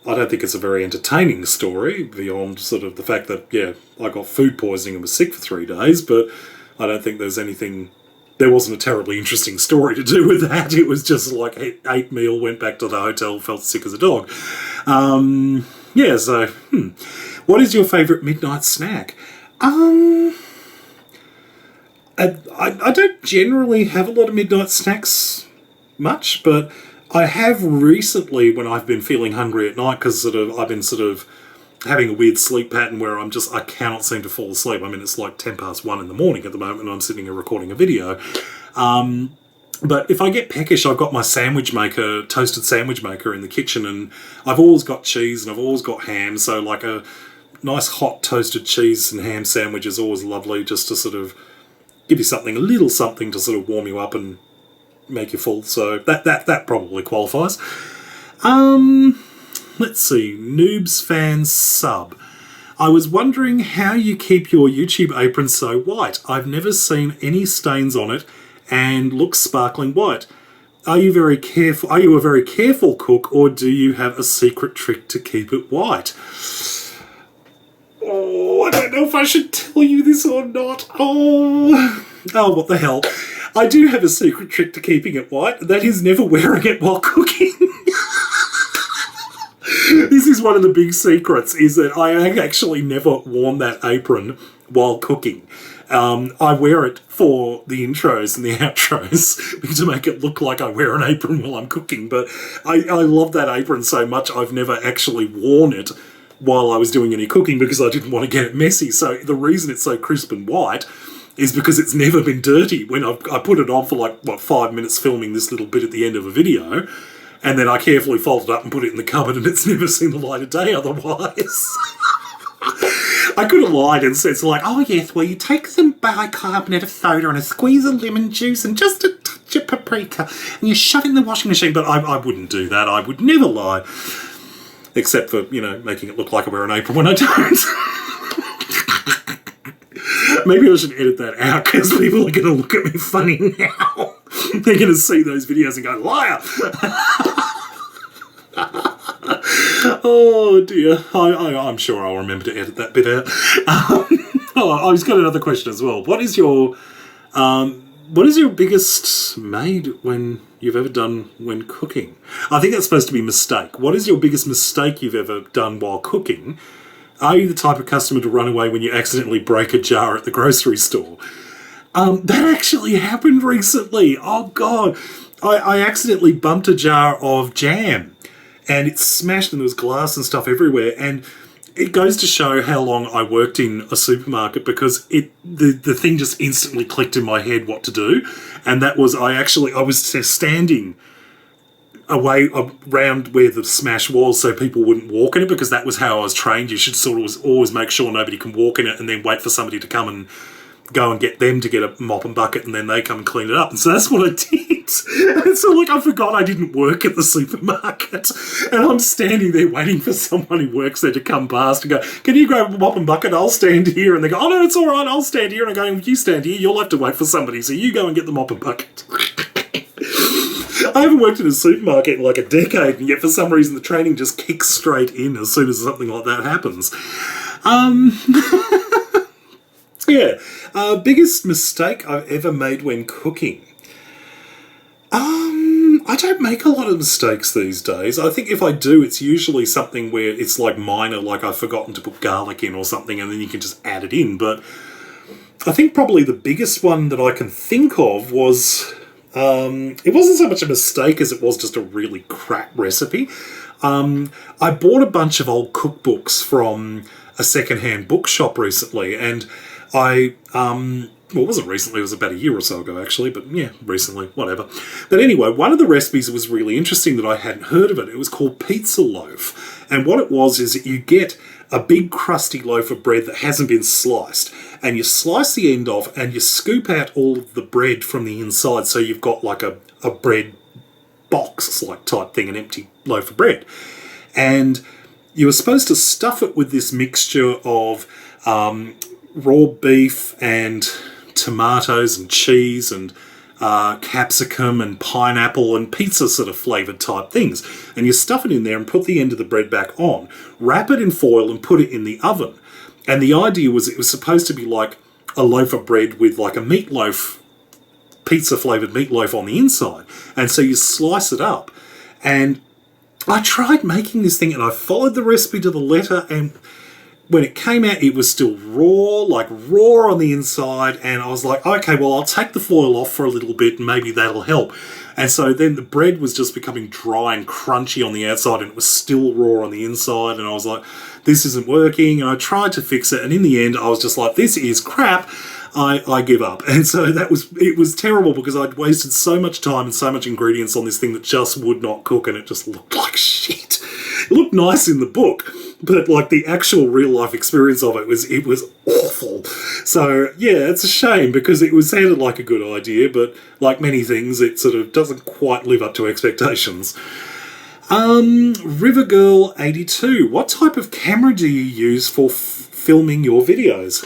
I don't think it's a very entertaining story beyond sort of the fact that, yeah, I got food poisoning and was sick for 3 days, but I don't think there wasn't a terribly interesting story to do with that. It was just like ate meal, went back to the hotel, felt sick as a dog. What is your favourite midnight snack? I don't generally have a lot of midnight snacks much, but I have recently, when I've been feeling hungry at night, because I've been having a weird sleep pattern where I cannot seem to fall asleep. I mean, it's like 1:10 in the morning at the moment and I'm sitting here recording a video. But if I get peckish, I've got my sandwich maker, toasted sandwich maker in the kitchen, and I've always got cheese and I've always got ham, so like a nice hot toasted cheese and ham sandwich is always lovely, just to sort of give you something, a little something to sort of warm you up and make you full. So that probably qualifies. Let's see, Noobs Fan Sub. I was wondering how you keep your YouTube apron so white. I've never seen any stains on it and looks sparkling white. Are you a very careful cook, or do you have a secret trick to keep it white? Oh, I don't know if I should tell you this or not. Oh, what the hell. I do have a secret trick to keeping it white. That is never wearing it while cooking. This is one of the big secrets, is that I actually never worn that apron while cooking. I wear it for the intros and the outros to make it look like I wear an apron while I'm cooking, but I love that apron so much I've never actually worn it while I was doing any cooking because I didn't want to get it messy. So the reason it's so crisp and white is because it's never been dirty. When I put it on for like, 5 minutes filming this little bit at the end of a video, and then I carefully fold it up and put it in the cupboard, and it's never seen the light of day otherwise. I could have lied and said, like, oh yes, well you take some bicarbonate of soda and a squeeze of lemon juice and just a touch of paprika and you shove it in the washing machine, but I wouldn't do that. I would never lie. Except for, making it look like I wear an apron when I don't. Maybe I should edit that out because people are going to look at me funny now. They're going to see those videos and go, liar! Oh dear. I'm sure I'll remember to edit that bit out. I've got another question as well. What is your biggest made when you've ever done when cooking? I think that's supposed to be mistake. What is your biggest mistake you've ever done while cooking? Are you the type of customer to run away when you accidentally break a jar at the grocery store? That actually happened recently. Oh God. I accidentally bumped a jar of jam and it smashed and there was glass and stuff everywhere, and it goes to show how long I worked in a supermarket because the thing just instantly clicked in my head what to do, and that was I was standing away around where the smash was so people wouldn't walk in it, because that was how I was trained. You should sort of always make sure nobody can walk in it and then wait for somebody to come and go and get them to get a mop and bucket and then they come and clean it up. And so that's what I did. And so I forgot I didn't work at the supermarket, and I'm standing there waiting for someone who works there to come past and go, can you grab a mop and bucket? I'll stand here. And they go, oh no, it's all right, I'll stand here. And I go, if you stand here, you'll have to wait for somebody, so you go and get the mop and bucket. I haven't worked in a supermarket in like a decade, and yet for some reason the training just kicks straight in as soon as something like that happens. Yeah. Biggest mistake I've ever made when cooking. I don't make a lot of mistakes these days. I think if I do, it's usually something where it's like minor, like I've forgotten to put garlic in or something, and then you can just add it in. But I think probably the biggest one that I can think of was, it wasn't so much a mistake as it was just a really crap recipe. I bought a bunch of old cookbooks from a secondhand bookshop recently, and it wasn't recently, it was about a year or so ago actually, but yeah, recently, whatever. But anyway, one of the recipes was really interesting that I hadn't heard of it. It was called pizza loaf. And what it was is that you get a big crusty loaf of bread that hasn't been sliced, and you slice the end off and you scoop out all of the bread from the inside, so you've got like a bread box like type thing, an empty loaf of bread. And you were supposed to stuff it with this mixture of raw beef and tomatoes and cheese and capsicum and pineapple and pizza sort of flavoured type things. And you stuff it in there and put the end of the bread back on, wrap it in foil and put it in the oven. And the idea was it was supposed to be like a loaf of bread with like a meatloaf, pizza flavoured meatloaf on the inside. And so you slice it up. And I tried making this thing and I followed the recipe to the letter, and when it came out, it was still raw on the inside, and I was like, okay, well, I'll take the foil off for a little bit and maybe that'll help. And so then the bread was just becoming dry and crunchy on the outside, and it was still raw on the inside. And I was like, this isn't working. And I tried to fix it. And in the end, I was just like, this is crap. I give up. And so it was terrible because I'd wasted so much time and so much ingredients on this thing that just would not cook, and it just looked like shit. It looked nice in the book, but like the actual real life experience of it was awful. So yeah, it's a shame because it sounded like a good idea, but like many things, it sort of doesn't quite live up to expectations. Rivergirl82, what type of camera do you use for filming your videos?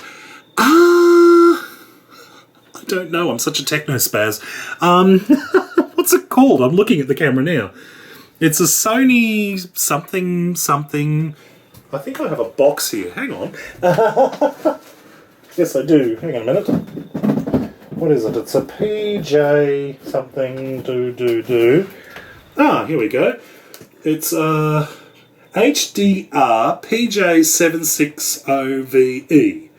I don't know. I'm such a techno spaz. What's it called? I'm looking at the camera now. It's a Sony something. I think I have a box here. Hang on. Yes, I do. Hang on a minute. What is it? It's a PJ something do. Ah, here we go. It's HDR PJ760VE.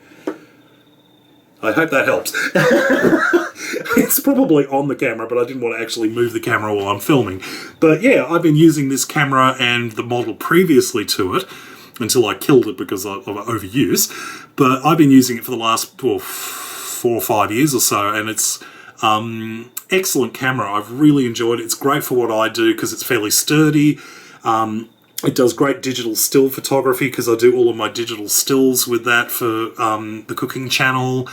I hope that helps. It's probably on the camera, but I didn't want to actually move the camera while I'm filming. But yeah, I've been using this camera and the model previously to it until I killed it because of overuse. But I've been using it for the last 4 or 5 years or so, and it's excellent camera. I've really enjoyed it. It's great for what I do because it's fairly sturdy. It does great digital still photography because I do all of my digital stills with that for the cooking channel.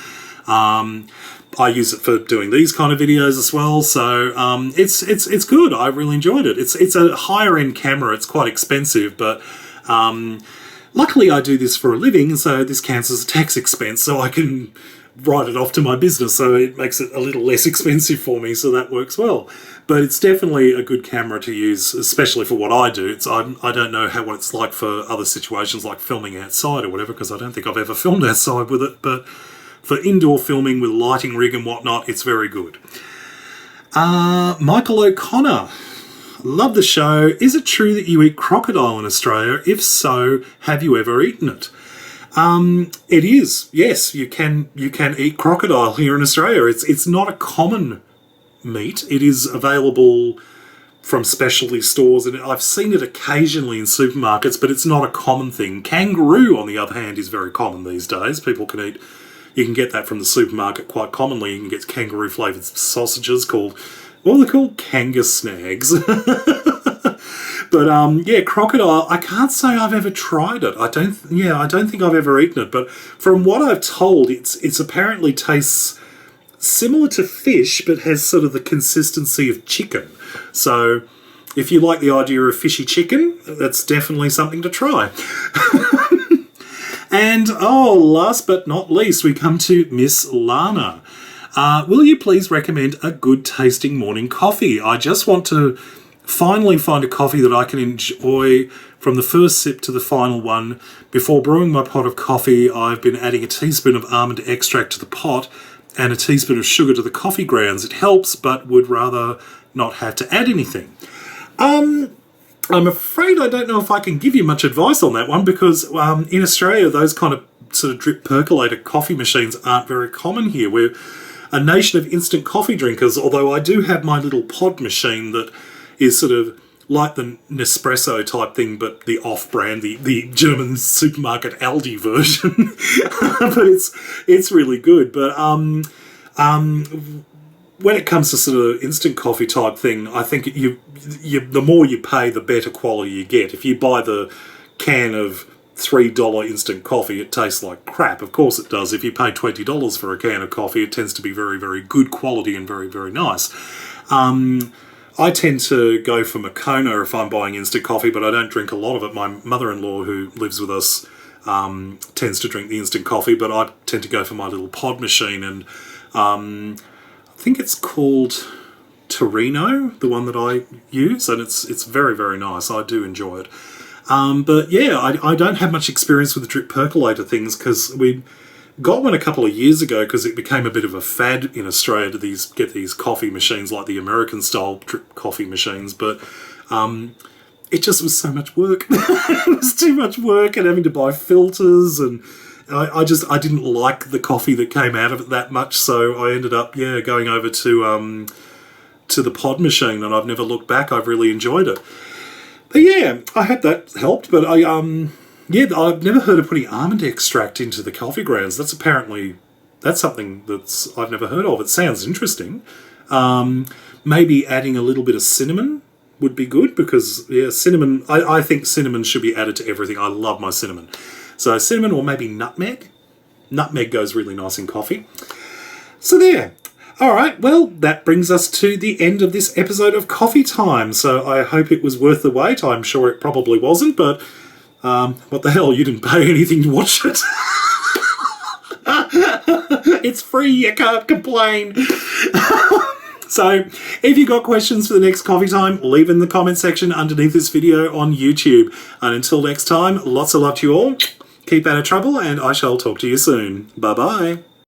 I use it for doing these kind of videos as well, so it's good. I really enjoyed it. It's a higher end camera. It's quite expensive, but luckily I do this for a living, so this counts as a tax expense, so I can write it off to my business, so it makes it a little less expensive for me, so that works well. But it's definitely a good camera to use, especially for what I do. I don't know what it's like for other situations like filming outside or whatever, because I don't think I've ever filmed outside with it, but for indoor filming with lighting rig and whatnot, it's very good. Michael O'Connor, love the show. Is it true that you eat crocodile in Australia? If so, have you ever eaten it? It is, yes. You can eat crocodile here in Australia. It's not a common meat. It is available from specialty stores, and I've seen it occasionally in supermarkets, but it's not a common thing. Kangaroo, on the other hand, is very common these days. You can get that from the supermarket quite commonly. You can get kangaroo flavoured sausages called, what are they called? Kanga snags. But yeah, crocodile, I can't say I've ever tried it. I don't think I've ever eaten it, but from what I've told, it's apparently tastes similar to fish, but has sort of the consistency of chicken. So if you like the idea of fishy chicken, that's definitely something to try. And last but not least, we come to Miss Lana. Will you please recommend a good tasting morning coffee? I just want to finally find a coffee that I can enjoy from the first sip to the final one. Before brewing my pot of coffee, I've been adding a teaspoon of almond extract to the pot and a teaspoon of sugar to the coffee grounds. It helps, but would rather not have to add anything. I'm afraid I don't know if I can give you much advice on that one because in Australia, those kind of sort of drip percolator coffee machines aren't very common here. We're a nation of instant coffee drinkers, although I do have my little pod machine that is sort of like the Nespresso type thing, but the off-brand, the German supermarket Aldi version. But it's really good. But when it comes to sort of instant coffee type thing, I think the more you pay, the better quality you get. If you buy the can of $3 instant coffee, it tastes like crap. Of course it does. If you pay $20 for a can of coffee, it tends to be very, very good quality and very, very nice. I tend to go for Moccona if I'm buying instant coffee, but I don't drink a lot of it. My mother-in-law, who lives with us, tends to drink the instant coffee, but I tend to go for my little pod machine, and I think it's called Torino, the one that I use, and it's very, very nice. I do enjoy it. But yeah, I don't have much experience with the drip percolator things because we got one a couple of years ago because it became a bit of a fad in Australia to get these coffee machines like the American style drip coffee machines, but it just was so much work. It was too much work and having to buy filters, and I didn't like the coffee that came out of it that much, so I ended up going over to to the pod machine, and I've never looked back. I've really enjoyed it. But yeah, I hope that helped. But yeah, I've never heard of putting almond extract into the coffee grounds. That's something that's I've never heard of. It sounds interesting. Maybe adding a little bit of cinnamon would be good, because yeah, cinnamon. I think cinnamon should be added to everything. I love my cinnamon. So cinnamon, or maybe nutmeg. Nutmeg goes really nice in coffee. So there. All right, well, that brings us to the end of this episode of Coffee Time. So I hope it was worth the wait. I'm sure it probably wasn't, but what the hell, you didn't pay anything to watch it. It's free, you can't complain. So if you've got questions for the next Coffee Time, leave in the comment section underneath this video on YouTube. And until next time, lots of love to you all. Keep out of trouble, and I shall talk to you soon. Bye-bye.